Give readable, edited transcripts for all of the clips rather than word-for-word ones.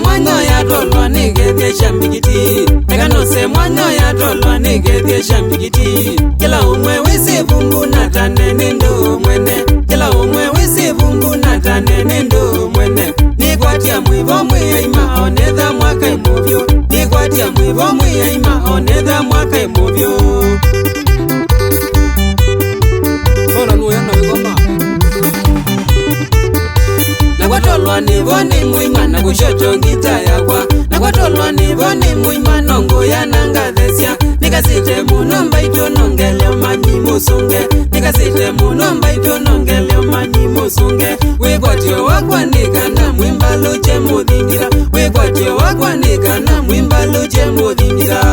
mwanyo ya tolwa nigethie shambikiti Ekano se mwanyo ya tolwa nigethie shambikiti Kila umwe wisi vumbu natane nendo mwene Kila umwe wisi vumbu natane nendo mwene Nikwatia mwivo mwiyaima onetha mwaka imuvyo Nikwatia mwivo mwiyaima onetha mwaka imuvyo Bora nuya na wigoma Nakwatolwa nivo ni mwima na kushoto ngita yakwa Nakwatolwa nivo ni mwima nongo ya nangathesya Nikasite muno mbaito nongeleo manyi musunge Nikasite muno mbaito nongeleo manyi musunge Wikwatio wakwanika na mwimba luche muthingira Wikwatio wakwanika na mwimba luche muthingira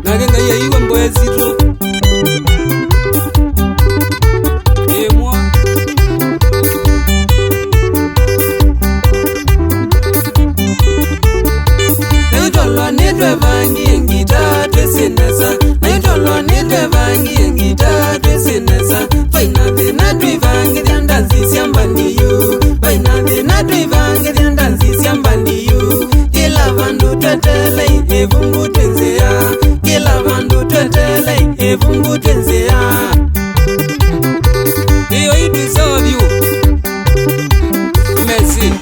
Nagenga ya iwe mboe zito Emwa Naitolwa nitwe vangi ngita twesinesa Naitolwa nitwe vangi ngita twesinesa Faina thina twivangi thya ndanzi sya mbandiyu Faina thina twivangi thya ndanzi sya mbandiyu Kila vandu twetelei evumbu twenzea Kila vandu twetelei evumbu twenzea Iyo idu sawa vyu Messi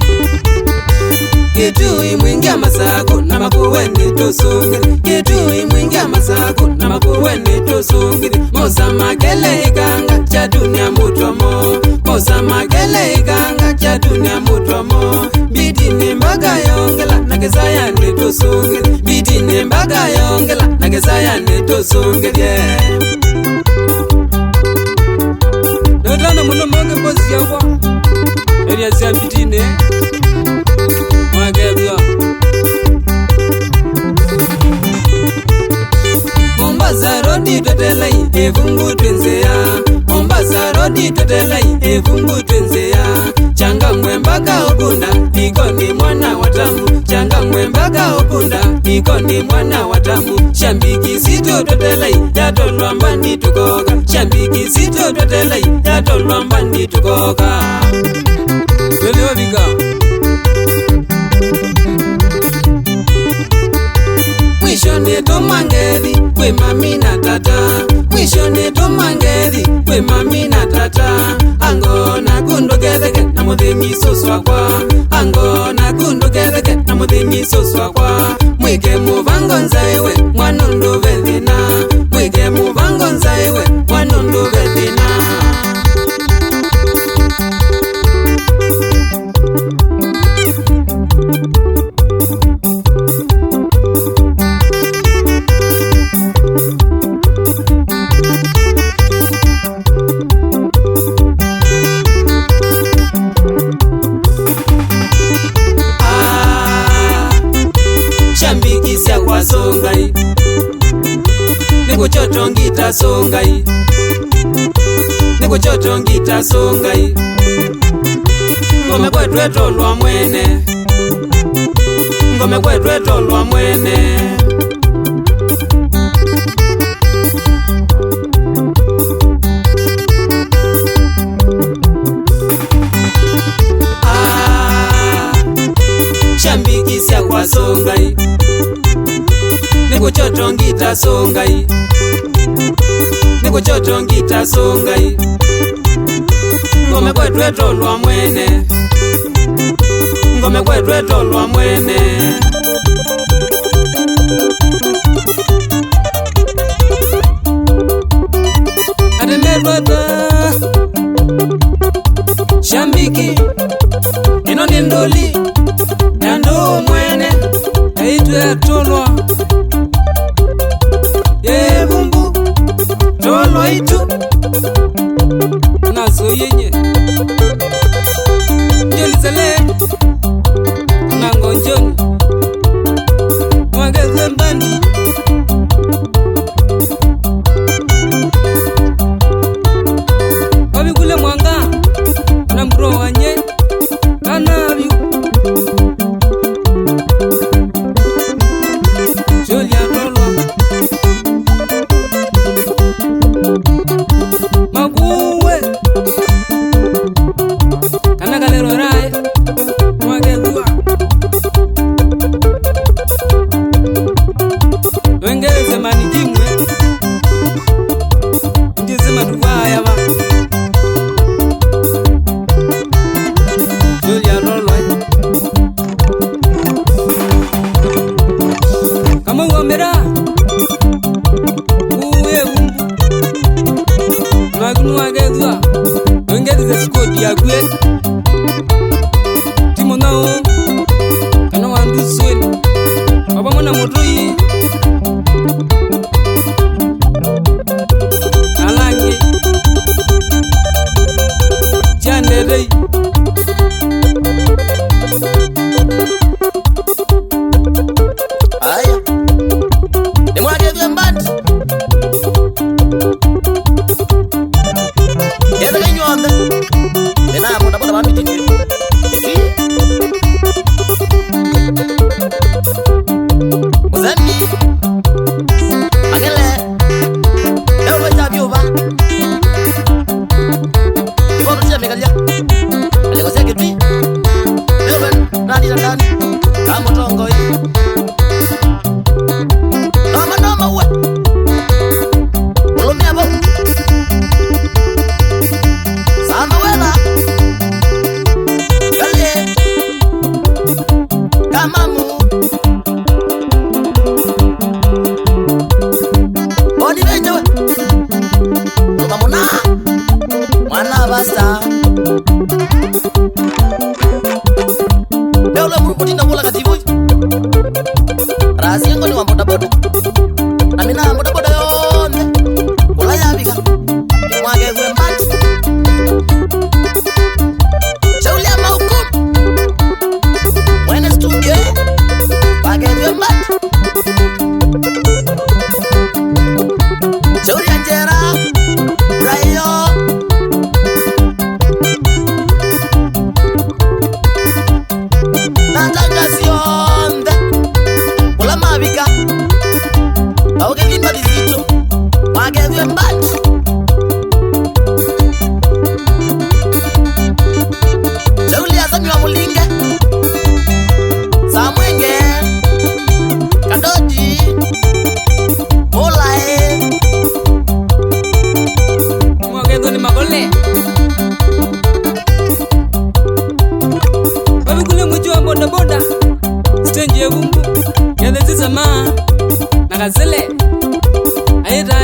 Kitui mwingia masako na makuweni tosongere Kitui mwingia masako na makuweni tosongere Mosa makele iganga cha dunia mutomo Mosa makele iganga cha dunia mutomo Bidi ni mbaga yongela na kesaya ni tosongere Bidi ni mbaga yongela na kesaya ni tosongere Dodana muno mange mbozi yakwa Elia siya bitine Mwagebya Mombasa rodi twetelei evumbu twenzea Mombasa rodi twetelei evumbu twenzea Changa mwembaka ukunda ikoni mwana watamu Changa mwembaka ukunda ikoni mwana watamu Shambiki sito twetelei yatolwa mbandi tukoka Shambiki sito twetelei yatolwa mbandi tukoka Leleo vika Mwisho neto mangeri kwe mami na tata Mwisho neto mangeri kwe mami na tata Ango na kundu ketheke na muthimi soswa kwa Ango na kundu ketheke na muthimi soswa kwa Mwike muvango nzaiwe mwanundu vethina Mwike muvango nzaiwe mwanundu vethina Shambiki sya kwa songai Nikuchoto ngita songai Nikuchoto ngita songai Ngome kwetu etolwa mwene Ngome kwetu etolwa mwene Shambiki sya kwa songai Nikuchoto ngita songai Nikuchoto ngita songai Ngome kwetu etolwa mwene Ngome kwetu etolwa mwene Ademerwata Shambiki Ino ni ndoli Yando mwene Eitu etolwa Yevumbu Tolwa itu Nazo yenye Joli zale Nango njoni Mulinge Samwenge Kadoji Olae Mwagedo ni magole Wabikule mwijua boda boda Stenji ya bumbu Yadezi sama Nakazele Aida